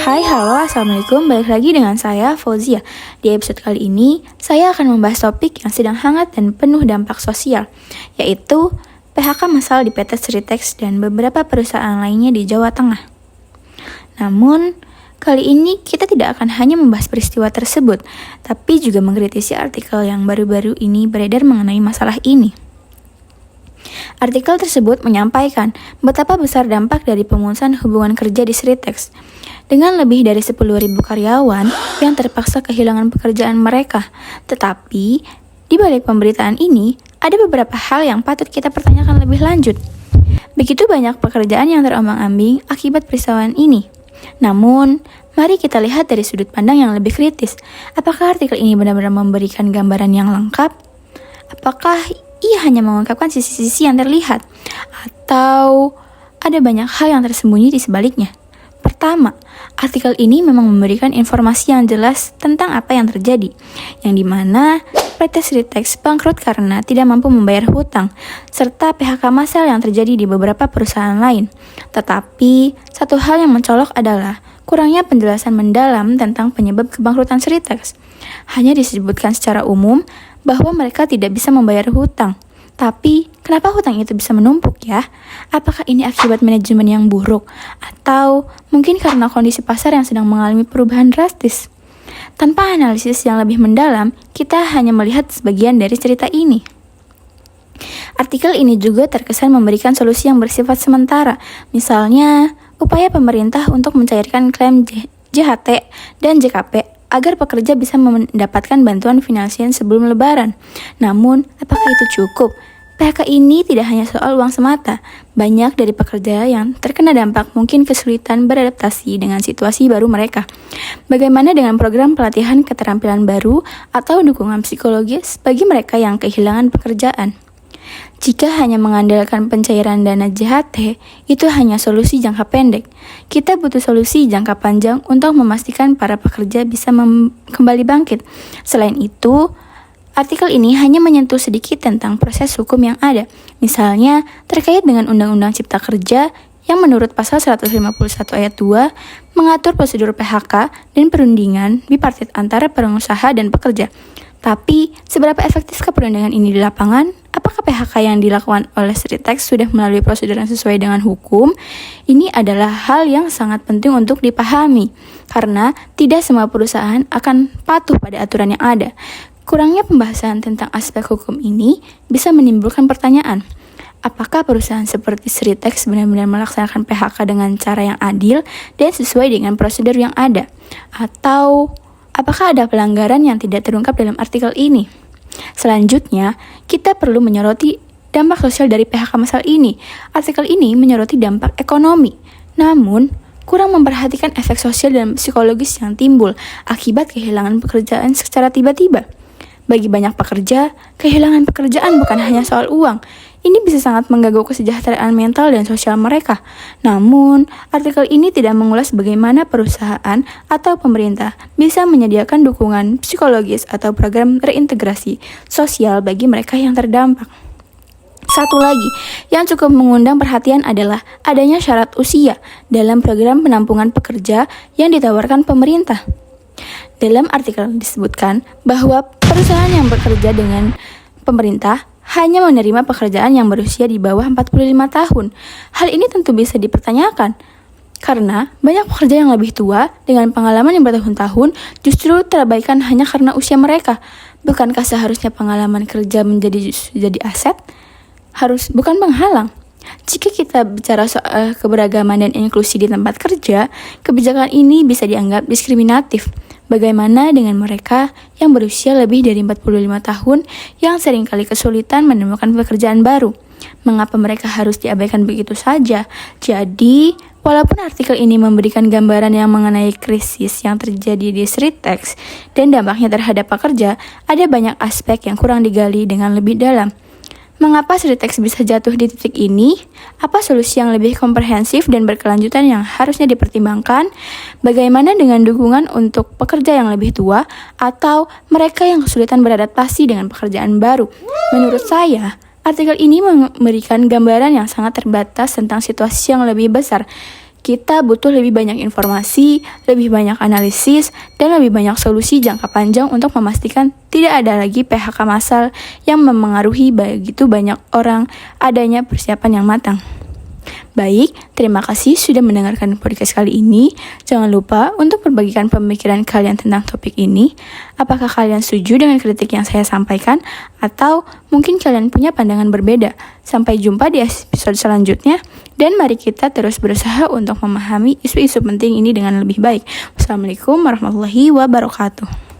Hai, halo, assalamualaikum. Balik lagi dengan saya, Fauzia. Di episode kali ini, saya akan membahas topik yang sedang hangat dan penuh dampak sosial, yaitu PHK massal di PT Sritex dan beberapa perusahaan lainnya di Jawa Tengah. Namun, kali ini kita tidak akan hanya membahas peristiwa tersebut, tapi juga mengkritisi artikel yang baru-baru ini beredar mengenai masalah ini. Artikel tersebut menyampaikan betapa besar dampak dari pemutusan hubungan kerja di Sritex. Dengan lebih dari 10.000 karyawan yang terpaksa kehilangan pekerjaan mereka. Tetapi, di balik pemberitaan ini, ada beberapa hal yang patut kita pertanyakan lebih lanjut. Begitu banyak pekerjaan yang terombang-ambing akibat peristiwa ini. Namun, mari kita lihat dari sudut pandang yang lebih kritis. Apakah artikel ini benar-benar memberikan gambaran yang lengkap? Apakah ia hanya mengungkapkan sisi-sisi yang terlihat? Atau ada banyak hal yang tersembunyi di sebaliknya? Pertama, artikel ini memang memberikan informasi yang jelas tentang apa yang terjadi, yang dimana PT Sritex bangkrut karena tidak mampu membayar hutang, serta PHK massal yang terjadi di beberapa perusahaan lain. Tetapi, satu hal yang mencolok adalah kurangnya penjelasan mendalam tentang penyebab kebangkrutan Sritex. Hanya disebutkan secara umum bahwa mereka tidak bisa membayar hutang. Tapi, kenapa hutang itu bisa menumpuk ya? Apakah ini akibat manajemen yang buruk? Atau mungkin karena kondisi pasar yang sedang mengalami perubahan drastis? Tanpa analisis yang lebih mendalam, kita hanya melihat sebagian dari cerita ini. Artikel ini juga terkesan memberikan solusi yang bersifat sementara. Misalnya, upaya pemerintah untuk mencairkan klaim JHT dan JKP agar pekerja bisa mendapatkan bantuan finansial sebelum lebaran. Namun, apakah itu cukup? PHK ini tidak hanya soal uang semata. Banyak dari pekerja yang terkena dampak mungkin kesulitan beradaptasi dengan situasi baru mereka. Bagaimana dengan program pelatihan keterampilan baru atau dukungan psikologis bagi mereka yang kehilangan pekerjaan? Jika hanya mengandalkan pencairan dana JHT, itu hanya solusi jangka pendek. Kita butuh solusi jangka panjang untuk memastikan para pekerja bisa kembali bangkit. Selain itu, artikel ini hanya menyentuh sedikit tentang proses hukum yang ada. Misalnya, terkait dengan Undang-Undang Cipta Kerja yang menurut pasal 151 ayat 2 mengatur prosedur PHK dan perundingan bipartit antara pengusaha dan pekerja. Tapi, seberapa efektifkah perundingan ini di lapangan? Apakah PHK yang dilakukan oleh Sritex sudah melalui prosedur yang sesuai dengan hukum? Ini adalah hal yang sangat penting untuk dipahami, karena tidak semua perusahaan akan patuh pada aturan yang ada. Kurangnya pembahasan tentang aspek hukum ini bisa menimbulkan pertanyaan. Apakah perusahaan seperti Sritex benar-benar melaksanakan PHK dengan cara yang adil dan sesuai dengan prosedur yang ada? Atau apakah ada pelanggaran yang tidak terungkap dalam artikel ini? Selanjutnya, kita perlu menyoroti dampak sosial dari PHK massal ini. Artikel ini menyoroti dampak ekonomi, namun kurang memperhatikan efek sosial dan psikologis yang timbul akibat kehilangan pekerjaan secara tiba-tiba. Bagi banyak pekerja, kehilangan pekerjaan bukan hanya soal uang. Ini bisa sangat mengganggu kesejahteraan mental dan sosial mereka. Namun, artikel ini tidak mengulas bagaimana perusahaan atau pemerintah bisa menyediakan dukungan psikologis atau program reintegrasi sosial bagi mereka yang terdampak. Satu lagi yang cukup mengundang perhatian adalah adanya syarat usia dalam program penampungan pekerja yang ditawarkan pemerintah. Dalam artikel disebutkan bahwa perusahaan yang bekerja dengan pemerintah hanya menerima pekerjaan yang berusia di bawah 45 tahun. Hal ini tentu bisa dipertanyakan, karena banyak pekerja yang lebih tua dengan pengalaman yang bertahun-tahun justru terabaikan hanya karena usia mereka. Bukankah seharusnya pengalaman kerja menjadi aset? Bukan penghalang. Jika kita bicara soal keberagaman dan inklusi di tempat kerja, kebijakan ini bisa dianggap diskriminatif. Bagaimana dengan mereka yang berusia lebih dari 45 tahun yang seringkali kesulitan menemukan pekerjaan baru? Mengapa mereka harus diabaikan begitu saja? Jadi, walaupun artikel ini memberikan gambaran yang mengenai krisis yang terjadi di Sritex dan dampaknya terhadap pekerja, ada banyak aspek yang kurang digali dengan lebih dalam. Mengapa Sritex bisa jatuh di titik ini? Apa solusi yang lebih komprehensif dan berkelanjutan yang harusnya dipertimbangkan? Bagaimana dengan dukungan untuk pekerja yang lebih tua atau mereka yang kesulitan beradaptasi dengan pekerjaan baru? Menurut saya, artikel ini memberikan gambaran yang sangat terbatas tentang situasi yang lebih besar, Kita butuh lebih banyak informasi, lebih banyak analisis, dan lebih banyak solusi jangka panjang untuk memastikan tidak ada lagi PHK massal yang memengaruhi begitu banyak orang, adanya persiapan yang matang. Baik, terima kasih sudah mendengarkan podcast kali ini. Jangan lupa untuk membagikan pemikiran kalian tentang topik ini. Apakah kalian setuju dengan kritik yang saya sampaikan? Atau mungkin kalian punya pandangan berbeda? Sampai jumpa di episode selanjutnya. Dan mari kita terus berusaha untuk memahami isu-isu penting ini dengan lebih baik. Wassalamualaikum warahmatullahi wabarakatuh.